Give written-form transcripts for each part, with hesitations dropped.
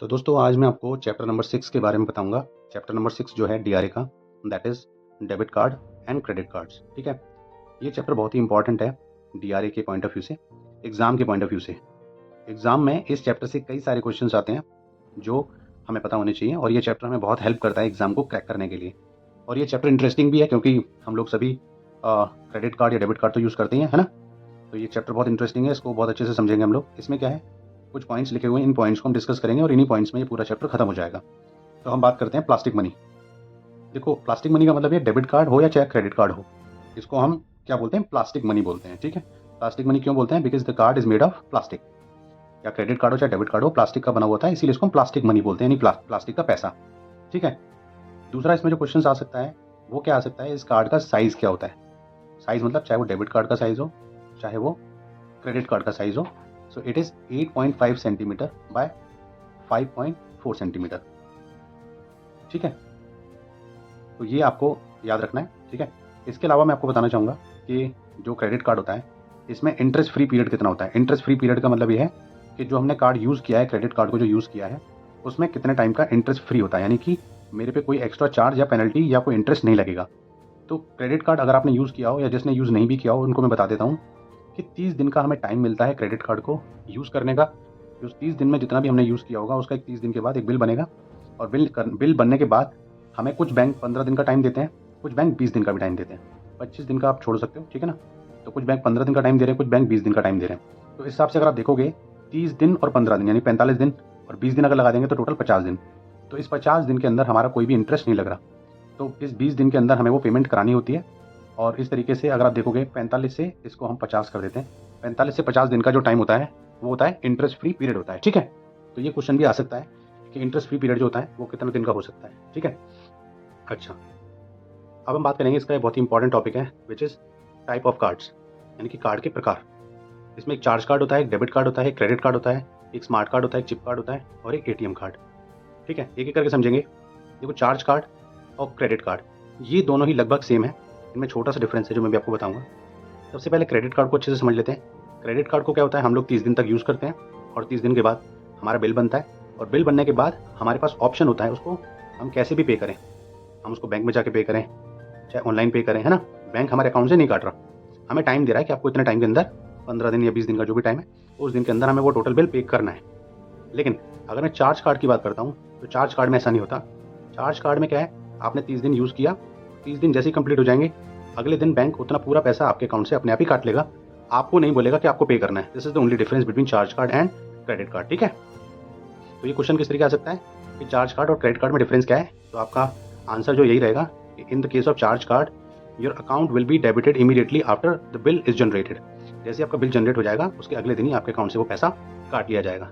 तो दोस्तों आज मैं आपको चैप्टर नंबर 6 के बारे में बताऊंगा। चैप्टर नंबर 6 जो है डीआरए का, that is debit card and credit cards. ठीक है, ये चैप्टर बहुत ही इंपॉर्टेंट है डीआरए के पॉइंट ऑफ व्यू से, एग्ज़ाम के पॉइंट ऑफ व्यू से। एग्ज़ाम में इस चैप्टर से कई सारे क्वेश्चंस आते हैं जो हमें पता होने चाहिए, और ये चैप्टर हमें बहुत हेल्प करता है एग्ज़ाम को क्रैक करने के लिए। और ये चैप्टर इंटरेस्टिंग भी है क्योंकि हम लोग सभी क्रेडिट कार्ड या डेबिट कार्ड तो यूज़ करते ही हैं, है ना। तो ये चैप्टर बहुत इंटरेस्टिंग है, इसको बहुत अच्छे से समझेंगे हम लोग। इसमें क्या है, कुछ पॉइंट्स लिखे हुए हैं, इन पॉइंट्स को हम डिस्कस करेंगे और इन्हीं पॉइंट्स में ये पूरा चैप्टर खत्म हो जाएगा। तो हम बात करते हैं प्लास्टिक मनी। देखो, प्लास्टिक मनी का मतलब ये डेबिट कार्ड हो या चाहे क्रेडिट कार्ड हो, इसको हम क्या बोलते हैं, प्लास्टिक मनी बोलते हैं। ठीक है, प्लास्टिक मनी क्यों बोलते हैं, because the card is made of plastic. या क्रेडिट कार्ड हो चाहे डेबिट कार्ड हो, प्लास्टिक का बना हुआ होता है, इसीलिए इसको हम प्लास्टिक मनी बोलते हैं, यानी प्लास्टिक का पैसा। ठीक है, दूसरा इसमें जो क्वेश्चन आ सकता है वो क्या आ सकता है, इस कार्ड का साइज क्या होता है। साइज मतलब चाहे वो डेबिट कार्ड का साइज हो चाहे वो क्रेडिट कार्ड का साइज हो। So it is 8.5 centimetre bye 5.4 centimetre. ठीक है, तो ये आपको याद रखना है। ठीक है, इसके अलावा मैं आपको बताना चाहूँगा कि जो क्रेडिट कार्ड होता है इसमें इंटरेस्ट फ्री पीरियड कितना होता है। इंटरेस्ट फ्री पीरियड का मतलब ये है कि जो हमने कार्ड यूज़ किया है, क्रेडिट कार्ड को जो यूज़ किया है, उसमें कितने टाइम का इंटरेस्ट फ्री होता है, यानी कि मेरे पे कोई एक्स्ट्रा चार्ज या पेनल्टी या कोई इंटरेस्ट नहीं लगेगा। तो क्रेडिट कार्ड अगर आपने यूज़ किया हो या जिसने यूज़ नहीं भी किया हो, उनको मैं बता देता हूँ कि 30 दिन का हमें टाइम मिलता है क्रेडिट कार्ड को यूज़ करने का। उस 30 दिन में जितना भी हमने यूज़ किया होगा उसका एक 30 दिन के बाद एक बिल बनेगा, और बिल बनने के बाद हमें कुछ बैंक 15 दिन का टाइम देते हैं, कुछ बैंक 20 दिन का भी टाइम देते हैं। 25 दिन का आप छोड़ सकते हो, ठीक है ना। तो कुछ बैंक 15 दिन का टाइम दे रहे हैं, कुछ बैंक 20 दिन का टाइम दे रहे हैं। तो इस हिसाब से अगर आप देखोगे 30 दिन और 15 दिन यानी 45 दिन, और 20 दिन अगर लगा देंगे तो टोटल 50 दिन। तो इस 50 दिन के अंदर हमारा कोई भी इंटरेस्ट नहीं लग रहा, तो इस 20 दिन के अंदर हमें वो पेमेंट करानी होती है। और इस तरीके से अगर आप देखोगे 45 से इसको हम 50 कर देते हैं, 45 से 50 दिन का जो टाइम होता है वो होता है इंटरेस्ट फ्री पीरियड होता है। ठीक है, तो ये क्वेश्चन भी आ सकता है कि इंटरेस्ट फ्री पीरियड जो होता है वो कितने दिन का हो सकता है। ठीक है, अच्छा, अब हम बात करेंगे, इसका एक बहुत ही इंपॉर्टेंट टॉपिक है which is type of cards, यानी कि कार्ड के प्रकार। इसमें एक चार्ज कार्ड होता है, एक डेबिट कार्ड होता है, एक क्रेडिट कार्ड होता है, एक स्मार्ट कार्ड होता है, एक चिप कार्ड होता है, और एक एटीएम कार्ड। ठीक है, एक एक करके समझेंगे। देखो, चार्ज कार्ड और क्रेडिट कार्ड ये दोनों ही लगभग सेम है, इनमें छोटा सा डिफरेंस है जो मैं भी आपको बताऊंगा। सबसे पहले क्रेडिट कार्ड को अच्छे से समझ लेते हैं। क्रेडिट कार्ड को क्या होता है, हम लोग 30 दिन तक यूज़ करते हैं, और 30 दिन के बाद हमारा बिल बनता है, और बिल बनने के बाद हमारे पास ऑप्शन होता है उसको हम कैसे भी पे करें। हम उसको बैंक में जाके पे करें, चाहे ऑनलाइन पे करें, है ना। बैंक हमारे अकाउंट से नहीं काट रहा, हमें टाइम दे रहा है कि आपको इतने टाइम के अंदर, 15 दिन या 20 दिन का जो भी टाइम है, उस दिन के अंदर हमें वो टोटल बिल पे करना है। लेकिन अगर मैं चार्ज कार्ड की बात करता हूँ तो चार्ज कार्ड में ऐसा नहीं होता। चार्ज कार्ड में क्या है, आपने 30 दिन यूज़ किया, 30 दिन जैसे ही कंप्लीट हो जाएंगे, अगले दिन बैंक उतना पूरा पैसा आपके अकाउंट से अपने आप ही काट लेगा, आपको नहीं बोलेगा कि आपको पे करना है। This is the only difference between charge card and credit card. ठीक है, तो ये क्वेश्चन किस तरीके आ सकता है कि चार्ज कार्ड और क्रेडिट कार्ड में डिफरेंस क्या है, तो आपका आंसर जो यही रहेगा कि in the case of charge card your account will be debited immediately after the bill is generated. जैसे आपका बिल जनरेट हो जाएगा उसके अगले दिन ही आपके अकाउंट से वो पैसा काट लिया जाएगा।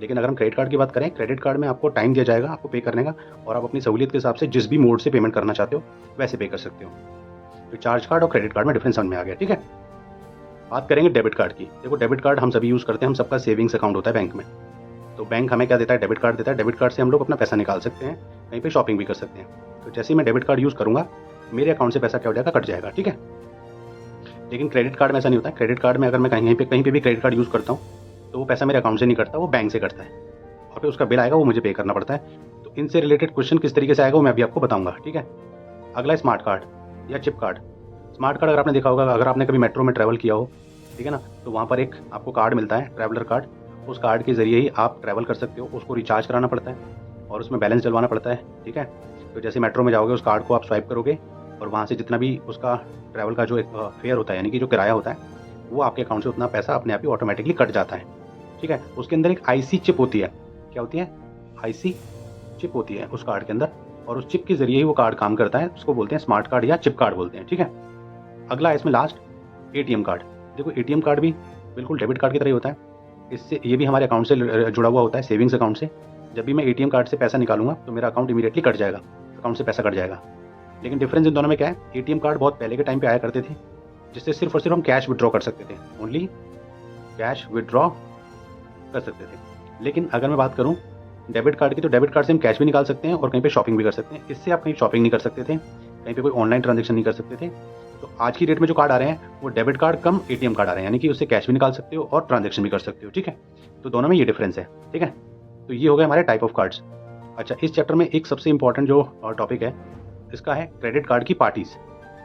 लेकिन अगर हम क्रेडिट कार्ड की बात करें, क्रेडिट कार्ड में आपको टाइम दिया जाएगा आपको पे करने का, और आप अपनी सहूलियत के हिसाब से जिस भी मोड से पेमेंट करना चाहते हो वैसे पे कर सकते हो। तो चार्ज कार्ड और क्रेडिट कार्ड में डिफरेंस समझ में आ गया। ठीक है, बात करेंगे डेबिट कार्ड की। देखो, डेबिट कार्ड हम सभी यूज़ करते हैं, हम सबका सेविंग्स अकाउंट होता है बैंक में। तो बैंक हमें क्या देता है, डेबिट कार्ड देता है। डेबिट कार्ड से हम लोग अपना पैसा निकाल सकते हैं, कहीं पे शॉपिंग भी कर सकते हैं। तो जैसे ही मैं डेबिट कार्ड यूज़ करूँगा मेरे अकाउंट से पैसा क्या हो जाएगा, कट जाएगा। ठीक है, लेकिन क्रेडिट कार्ड में ऐसा नहीं होता है। क्रेडिट कार्ड में अगर मैं कहीं पे भी क्रेडिट कार्ड यूज़ करता हूँ तो वो पैसा मेरे अकाउंट से नहीं कटता, वो बैंक से कटता है, और फिर उसका बिल आएगा वो मुझे पे करना पड़ता है। तो इनसे रिलेटेड क्वेश्चन किस तरीके से आएगा वो मैं अभी आपको बताऊंगा। ठीक है, अगला स्मार्ट कार्ड या चिप कार्ड। स्मार्ट कार्ड अगर आपने देखा होगा, अगर आपने कभी मेट्रो में ट्रैवल किया हो, ठीक है ना, तो वहाँ पर एक आपको कार्ड मिलता है, ट्रैवलर कार्ड। उस कार्ड के ज़रिए ही आप ट्रैवल कर सकते हो, उसको रिचार्ज कराना पड़ता है और उसमें बैलेंस डलवाना पड़ता है। ठीक है, तो जैसे मेट्रो में जाओगे उस कार्ड को आप स्वाइप करोगे, और वहाँ से जितना भी उसका ट्रैवल का जो एक फेयर होता है, यानी कि जो किराया होता है, वो आपके अकाउंट से उतना पैसा अपने आप ही ऑटोमेटिकली कट जाता है। ठीक है, उसके अंदर एक आईसी चिप होती है। क्या होती है, आईसी चिप होती है उस कार्ड के अंदर, और उस चिप के जरिए ही वो कार्ड काम करता है। उसको बोलते हैं स्मार्ट कार्ड या चिप कार्ड बोलते हैं। ठीक है, अगला है इसमें लास्ट एटीएम कार्ड। देखो, एटीएम कार्ड भी बिल्कुल डेबिट कार्ड की तरह ही होता है। इससे ये भी हमारे अकाउंट से जुड़ा हुआ होता है, सेविंग्स अकाउंट से। जब भी मैं एटीएम कार्ड से पैसा निकालूंगा तो मेरा अकाउंट इमीडिएटली कट जाएगा, अकाउंट से पैसा कट जाएगा। लेकिन डिफरेंस इन दोनों में क्या है, एटीएम कार्ड बहुत पहले के टाइम पे आया करते थे, जिससे सिर्फ और सिर्फ हम कैश विड्रॉ कर सकते थे, ओनली कैश विड्रॉ कर सकते थे। लेकिन अगर मैं बात करूं डेबिट कार्ड की, तो डेबिट कार्ड से हम कैश भी निकाल सकते हैं और कहीं पे शॉपिंग भी कर सकते हैं। इससे आप कहीं शॉपिंग नहीं कर सकते थे, कहीं पे कोई ऑनलाइन ट्रांजेक्शन नहीं कर सकते थे। तो आज की डेट में जो कार्ड आ रहे हैं वो डेबिट कार्ड कम एटीएम कार्ड आ रहे हैं, यानी कि उससे कैश भी निकाल सकते हो और ट्रांजेक्शन भी कर सकते हो। ठीक है, तो दोनों में ये डिफरेंस है। ठीक है, तो ये हो गए हमारे टाइप ऑफ कार्ड्स। अच्छा, इस चैप्टर में एक सबसे इंपॉर्टेंट जो टॉपिक है इसका है क्रेडिट कार्ड की पार्टीज।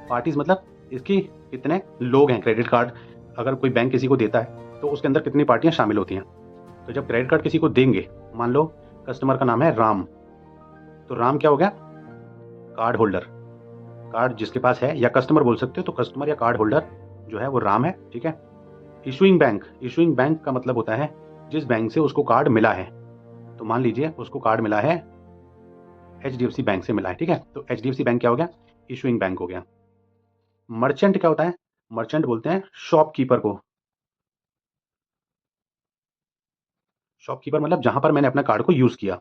पार्टीज मतलब इसकी कितने लोग हैं। क्रेडिट कार्ड अगर कोई बैंक किसी को देता है तो उसके अंदर कितनी पार्टियां शामिल होती हैं। तो जब क्रेडिट कार्ड किसी को देंगे, मान लो कस्टमर का नाम है राम, तो राम क्या हो गया, कार्ड होल्डर। कार्ड जिसके पास है, या कस्टमर बोल सकते हो, तो कस्टमर या कार्ड होल्डर जो है वो राम है, ठीक है। इशुइंग बैंक, इशुइंग बैंक का मतलब होता है जिस बैंक से उसको कार्ड मिला है। तो मान लीजिए उसको कार्ड मिला है HDFC बैंक से मिला है, ठीक है, तो HDFC बैंक क्या हो गया, इशुइंग बैंक हो गया। मर्चेंट क्या होता है, मर्चेंट बोलते हैं शॉपकीपर को। शॉपकीपर मतलब जहां पर मैंने अपना कार्ड को यूज किया।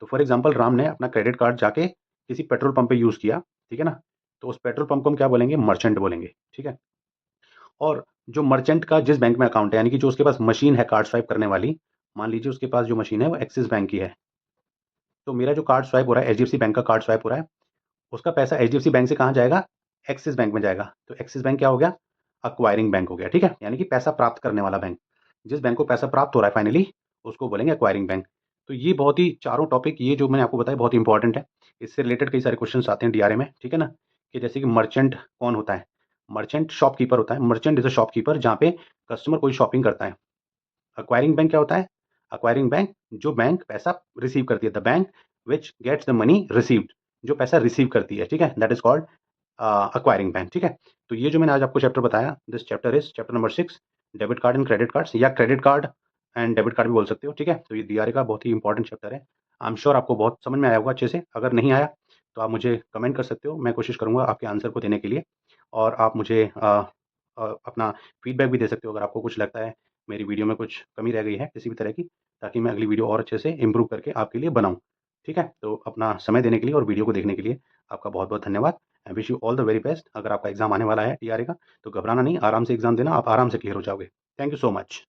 तो फॉर एग्जांपल राम ने अपना क्रेडिट कार्ड जाके किसी पेट्रोल पंप पे यूज किया, ठीक है ना, तो उस पेट्रोल पंप को हम क्या बोलेंगे, मर्चेंट बोलेंगे, ठीक है। और जो मर्चेंट का जिस बैंक में अकाउंट है, यानी कि जो उसके पास मशीन है कार्ड स्वाइप करने वाली, मान लीजिए उसके पास जो मशीन है वो एक्सिस बैंक की है, तो मेरा जो कार्ड स्वाइप हो रहा है, HDFC बैंक का कार्ड स्वाइप हो रहा है, उसका पैसा HDFC बैंक से कहाँ जाएगा, एक्सिस बैंक में जाएगा। तो एक्सिस बैंक क्या हो गया, अक्वायरिंग बैंक हो गया, ठीक है, यानी कि पैसा प्राप्त करने वाला बैंक। जिस बैंक को पैसा प्राप्त हो रहा है फाइनली, उसको बोलेंगे अक्वायरिंग बैंक। तो ये बहुत ही चारों टॉपिक, ये जो मैंने आपको बताया बहुत इंपॉर्टेंट है। इससे रिलेटेड कई सारे क्वेश्चन आते हैं DRA में, ठीक है ना, कि जैसे कि मर्चेंट कौन होता है, मर्चेंट शॉपकीपर होता है। मर्चेंट इज अ शॉपकीपर जहाँ पे कस्टमर कोई शॉपिंग करता है। अक्वायरिंग बैंक क्या होता है, अक्वायरिंग बैंक जो बैंक पैसा रिसीव करती है, the bank which gets the money received, जो पैसा रिसीव करती है, ठीक है, that is called acquiring bank, ठीक है। तो ये जो मैंने आज आपको चैप्टर बताया, this chapter is chapter number 6, debit card and credit cards, या credit card and debit card भी बोल सकते हो, ठीक है। तो ये DRA का बहुत ही इंपॉर्टेंट चैप्टर है। आई एम श्योर आपको बहुत समझ में आया होगा अच्छे से। अगर नहीं आया तो आप मुझे कमेंट कर सकते हो, मैं कोशिश करूंगा आपके आंसर को देने के लिए। और आप मुझे अपना फीडबैक भी दे सकते हो अगर आपको कुछ लगता है मेरी वीडियो में कुछ कमी रह गई है किसी भी तरह की, ताकि मैं अगली वीडियो और अच्छे से इम्प्रूव करके आपके लिए बनाऊं, ठीक है। तो अपना समय देने के लिए और वीडियो को देखने के लिए आपका बहुत बहुत धन्यवाद। I wish you all the very best. अगर आपका एग्जाम आने वाला है DRA का, तो घबराना नहीं, आराम से एग्जाम देना, आप आराम से क्लियर हो जाओगे। Thank you so much.